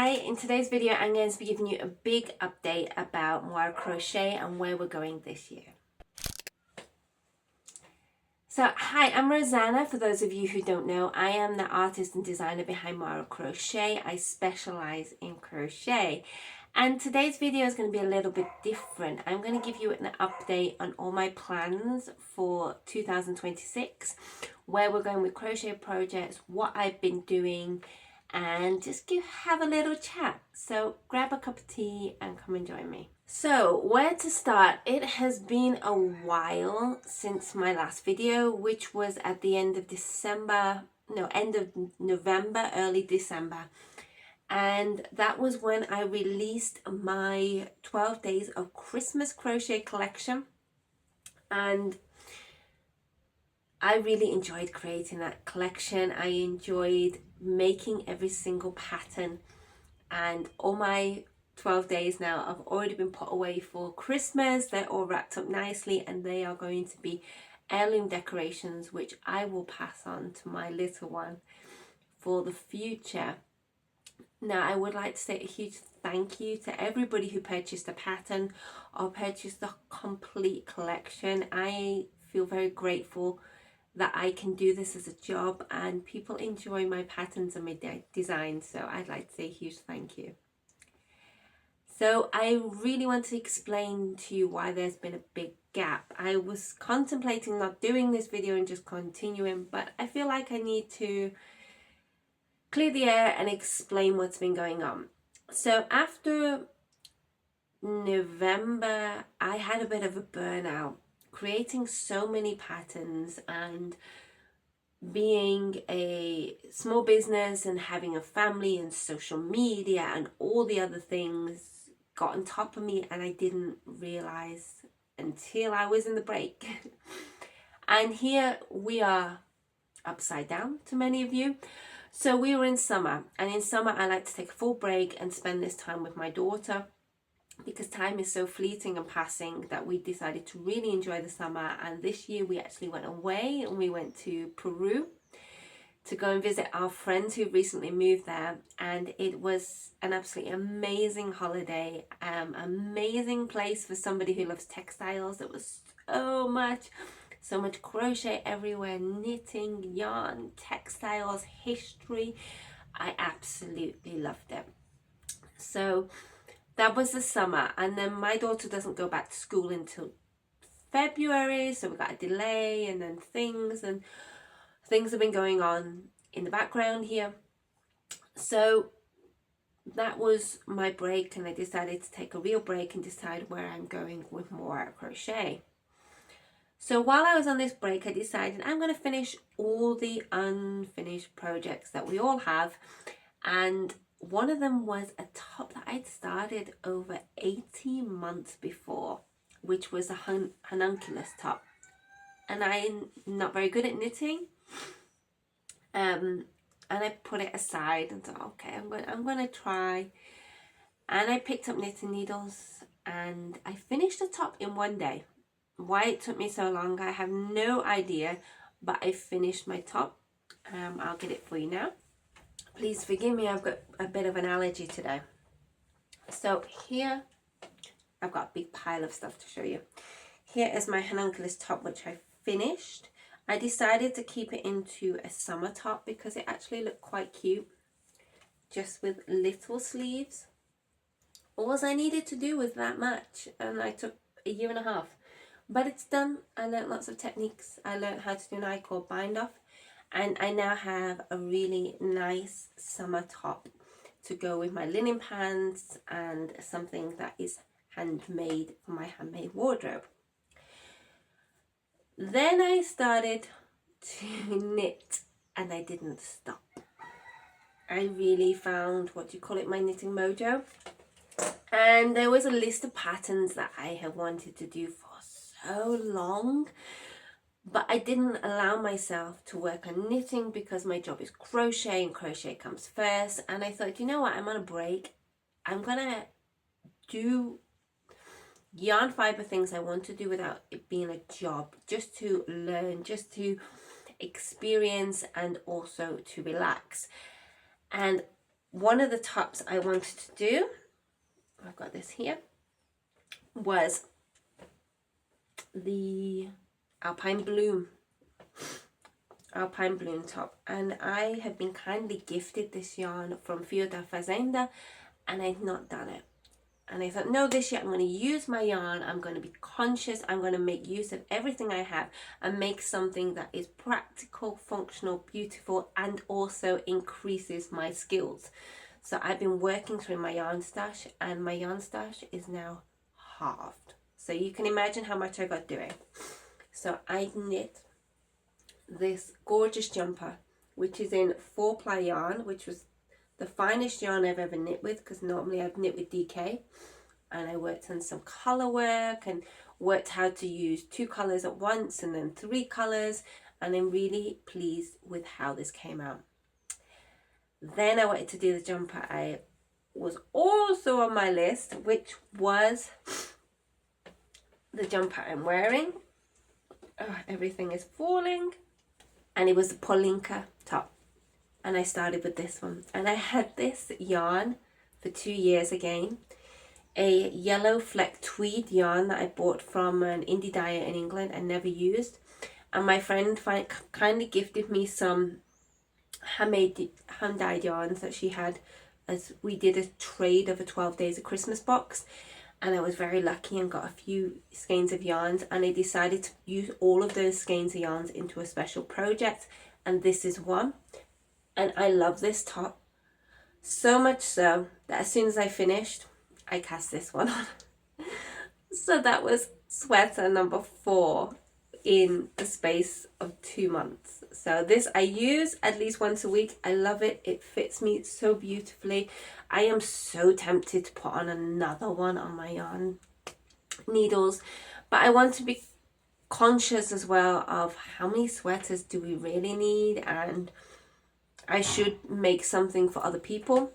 Hi, in today's video I'm going to be giving you a big update about Moara Crochet and where we're going this year. So hi, I'm Rosanna. For those of you who don't know, I am the artist and designer behind Moara Crochet. I specialize in crochet. And today's video is going to be a little bit different. I'm going to give you an update on all my plans for 2026, where we're going with crochet projects, what I've been doing, and just have a little chat. So grab a cup of tea and come and join me. So where to start? It has been a while since my last video, which was at the end of November, early December. And that was when I released my 12 days of Christmas crochet collection. And I really enjoyed creating that collection. I enjoyed making every single pattern, and all my 12 days now have already been put away for Christmas. They're all wrapped up nicely and they are going to be heirloom decorations, which I will pass on to my little one for the future. Now, I would like to say a huge thank you to everybody who purchased a pattern or purchased the complete collection. I feel very grateful that I can do this as a job and people enjoy my patterns and my designs, so I'd like to say a huge thank you. So I really want to explain to you why there's been a big gap. I was contemplating not doing this video and just continuing, but I feel like I need to clear the air and explain what's been going on. So after November, I had a bit of a burnout. Creating so many patterns and being a small business and having a family and social media and all the other things got on top of me, and I didn't realize until I was in the break. And here we are upside down to many of you. So we were in summer, and in summer I like to take a full break and spend this time with my daughter, because time is so fleeting and passing that we decided to really enjoy the summer. And this year we actually went away and we went to Peru to go and visit our friends who recently moved there, and it was an absolutely amazing holiday, amazing place for somebody who loves textiles. There was so much crochet everywhere, knitting, yarn, textiles, history. I absolutely loved it. So that was the summer, and then my daughter doesn't go back to school until February, so we got a delay, and then things have been going on in the background here. So that was my break, and I decided to take a real break and decide where I'm going with Moara Crochet. So while I was on this break, I decided I'm going to finish all the unfinished projects that we all have, and one of them was a top that I'd started over 18 months before, which was a ranunculus top. And I'm not very good at knitting. And I put it aside and thought, okay, I'm going to try. And I picked up knitting needles and I finished the top in one day. Why it took me so long, I have no idea, but I finished my top. I'll get it for you now. Please forgive me, I've got a bit of an allergy today. So here, I've got a big pile of stuff to show you. Here is my ranunculus top, which I finished. I decided to keep it into a summer top because it actually looked quite cute, just with little sleeves. All I needed to do was that much, and I took a year and a half. But it's done. I learned lots of techniques. I learned how to do an I-cord bind off. And I now have a really nice summer top to go with my linen pants and something that is handmade for my handmade wardrobe. Then I started to knit and I didn't stop. I really found, my knitting mojo. And there was a list of patterns that I have wanted to do for so long. But I didn't allow myself to work on knitting because my job is crochet and crochet comes first. And I thought, you know what, I'm on a break. I'm going to do yarn fiber things I want to do without it being a job, just to learn, just to experience, and also to relax. And one of the tops I wanted to do, I've got this here, was the Alpine Bloom top, and I have been kindly gifted this yarn from Fio da Fazenda, and I've not done it. And I thought, no, this year I'm going to use my yarn, I'm going to be conscious, I'm going to make use of everything I have and make something that is practical, functional, beautiful, and also increases my skills. So I've been working through my yarn stash, and my yarn stash is now halved. So you can imagine how much I got doing. So I knit this gorgeous jumper, which is in 4-ply yarn, which was the finest yarn I've ever knit with, because normally I've knit with DK, and I worked on some color work and worked how to use 2 colors at once and then 3 colors, and I'm really pleased with how this came out. Then I wanted to do the jumper I was also on my list, which was the jumper I'm wearing. Oh, everything is falling. And it was the Polinka top. And I started with this one. And I had this yarn for 2 years again. A yellow fleck tweed yarn that I bought from an indie dyer in England and never used. And my friend kindly gifted me some hand-dyed yarns that she had, as we did a trade of a 12 days of Christmas box. And I was very lucky and got a few skeins of yarns, and I decided to use all of those skeins of yarns into a special project, and this is one. And I love this top so much so that as soon as I finished, I cast this one on. So that was sweater number 4 in the space of 2 months. So this I use at least once a week. I love it. It fits me so beautifully. I am so tempted to put on another one on my yarn needles, but I want to be conscious as well of how many sweaters do we really need, and I should make something for other people.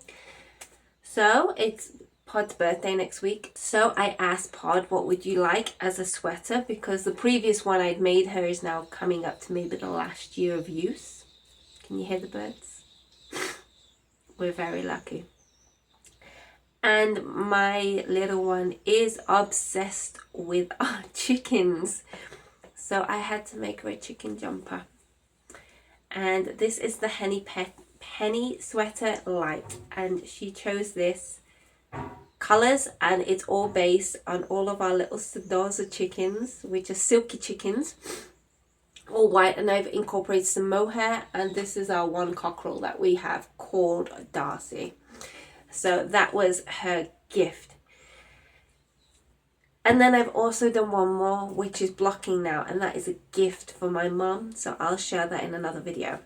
So it's Pod's birthday next week, so I asked Pod, what would you like as a sweater, because the previous one I'd made her is now coming up to maybe the last year of use. Can you hear the birds? We're very lucky. And my little one is obsessed with our chickens, so I had to make her a chicken jumper. And this is the Penny Sweater Light, and she chose this colors, and it's all based on all of our little Sedoza chickens, which are silky chickens, all white, and I've incorporated some mohair, and this is our one cockerel that we have called Darcy. So that was her gift. And then I've also done one more, which is blocking now, and that is a gift for my mum, so I'll share that in another video.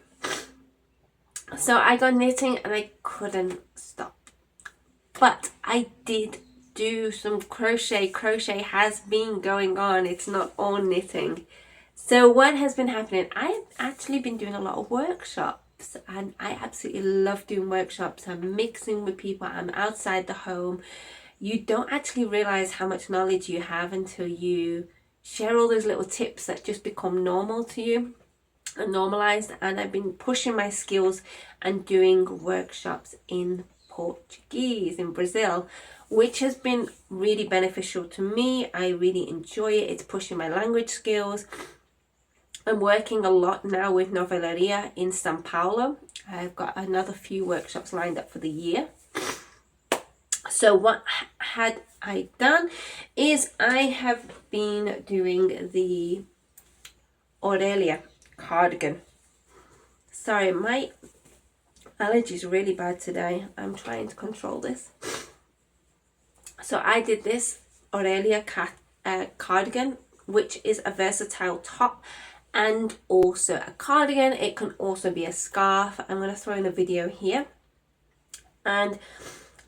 So I got knitting and I couldn't stop. But I did do some crochet. Crochet has been going on. It's not all knitting. So what has been happening? I've actually been doing a lot of workshops, and I absolutely love doing workshops. I'm mixing with people. I'm outside the home. You don't actually realize how much knowledge you have until you share all those little tips that just become normal to you and normalized. And I've been pushing my skills and doing workshops in Portuguese in Brazil, which has been really beneficial to me. I really enjoy it. It's pushing my language skills. I'm working a lot now with Novelaria in São Paulo. I've got another few workshops lined up for the year. So what had I done is I have been doing the Aurelia cardigan. Sorry, my allergy is really bad today. I'm trying to control this. So I did this Aurelia cardigan, which is a versatile top and also a cardigan. It can also be a scarf. I'm going to throw in a video here. And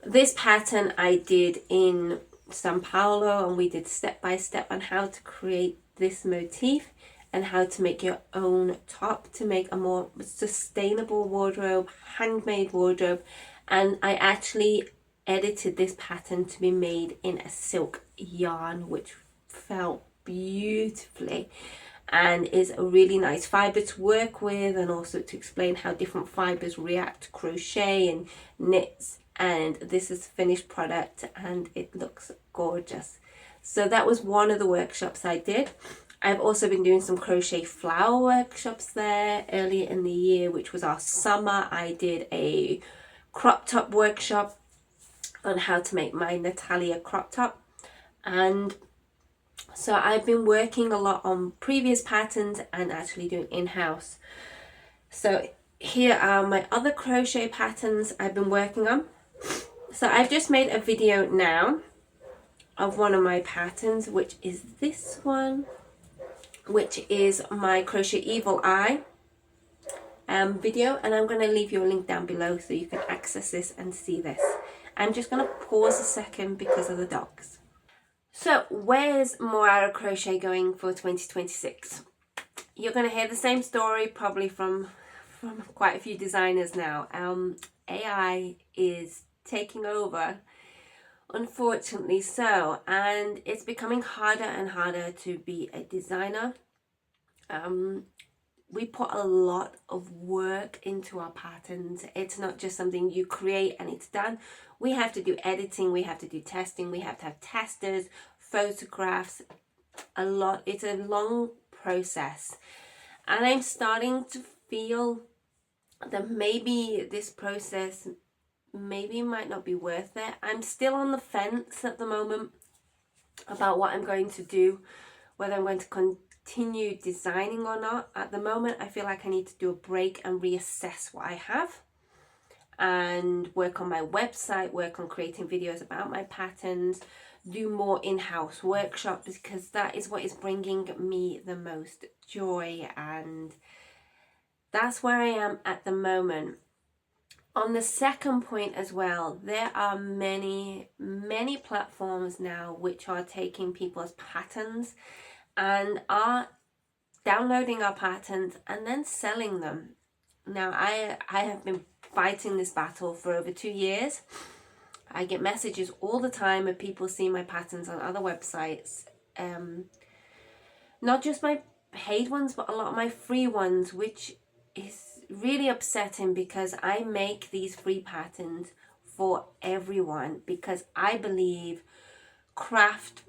this pattern I did in São Paulo, and we did step by step on how to create this motif and how to make your own top to make a more sustainable wardrobe, handmade wardrobe. And I actually edited this pattern to be made in a silk yarn, which felt beautifully. and is a really nice fibre to work with, and also to explain how different fibres react to crochet and knits. And this is the finished product and it looks gorgeous. So that was one of the workshops I did. I've also been doing some crochet flower workshops there earlier in the year, which was our summer. I did a crop top workshop on how to make my Natalia crop top. And so I've been working a lot on previous patterns and actually doing in-house. So here are my other crochet patterns I've been working on. So I've just made a video now of one of my patterns, which is this one, which is my Crochet Evil Eye video, and I'm going to leave you a link down below so you can access this and see this. I'm just going to pause a second because of the dogs. So where's Moara Crochet going for 2026? You're going to hear the same story probably from quite a few designers now. AI is taking over, unfortunately so, and it's becoming harder and harder to be a designer. We put a lot of work into our patterns. It's not just something you create and it's done. We have to do editing, we have to do testing, we have to have testers, photographs, a lot. It's a long process, and I'm starting to feel that maybe this process might not be worth it. I'm still on the fence at the moment about what I'm going to do, whether I'm going to continue designing or not. At the moment, I feel like I need to do a break and reassess what I have and work on my website, work on creating videos about my patterns, do more in-house workshops, because that is what is bringing me the most joy, and that's where I am at the moment. On the second point as well, there are many platforms now which are taking people's patterns and are downloading our patterns and then selling them. Now, I have been fighting this battle for over 2 years. I get messages all the time of people seeing my patterns on other websites. Not just my paid ones, but a lot of my free ones, which is really upsetting because I make these free patterns for everyone, because I believe craft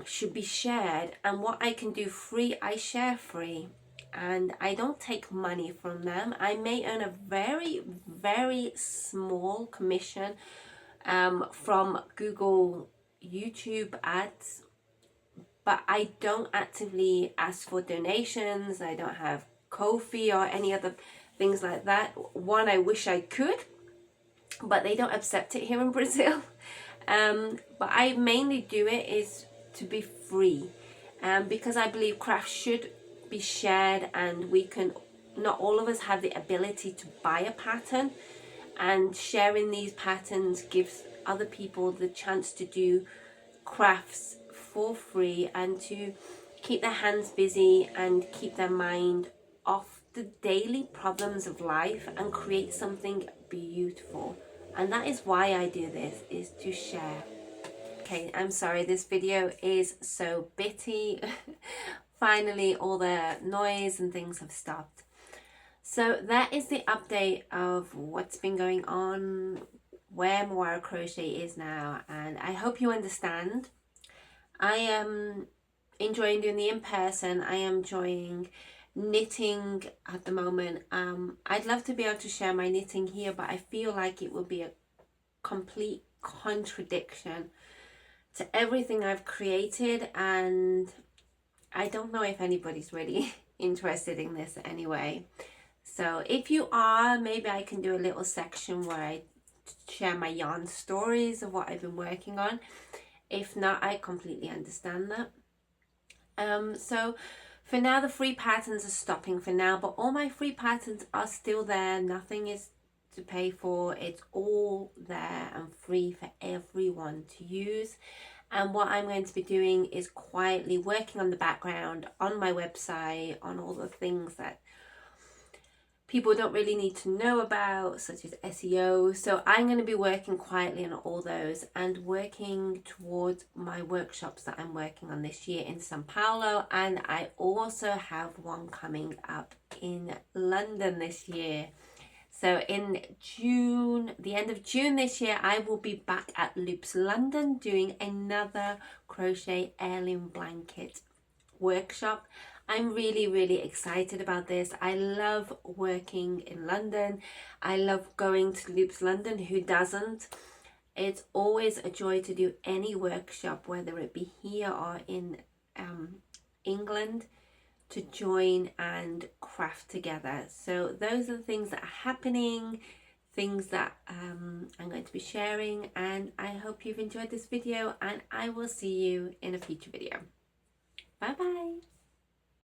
should be shared, and what I can do free, I share free, and I don't take money from them. I may earn a very small commission from Google, YouTube ads, but I don't actively ask for donations. I don't have Ko-fi or any other things like that. One, I wish I could, but they don't accept it here in Brazil. But I mainly do it is to be free, because I believe craft should be shared, and we can, not all of us have the ability to buy a pattern, and sharing these patterns gives other people the chance to do crafts for free and to keep their hands busy and keep their mind off the daily problems of life and create something beautiful. And that is why I do this, is to share. Okay, I'm sorry, this video is so bitty. Finally, all the noise and things have stopped. So that is the update of what's been going on, where Moara Crochet is now, and I hope you understand. I am enjoying doing the in-person. I am enjoying knitting at the moment. I'd love to be able to share my knitting here, but I feel like it would be a complete contradiction to everything I've created, and I don't know if anybody's really interested in this anyway. So if you are, maybe I can do a little section where I share my yarn stories of what I've been working on. If not, I completely understand that. So for now, the free patterns are stopping for now, but all my free patterns are still there. Nothing is to pay for. It's all there and free for everyone to use. And what I'm going to be doing is quietly working on the background on my website, on all the things that people don't really need to know about, such as SEO. So I'm going to be working quietly on all those and working towards my workshops that I'm working on this year in São Paulo, and I also have one coming up in London this year. So in June, the end of June this year, I will be back at Loops London doing another crochet heirloom blanket workshop. I'm really excited about this. I love working in London. I love going to Loops London. Who doesn't? It's always a joy to do any workshop, whether it be here or in England, to join and craft together. So those are the things that are happening, things that I'm going to be sharing, and I hope you've enjoyed this video, and I will see you in a future video. Bye bye.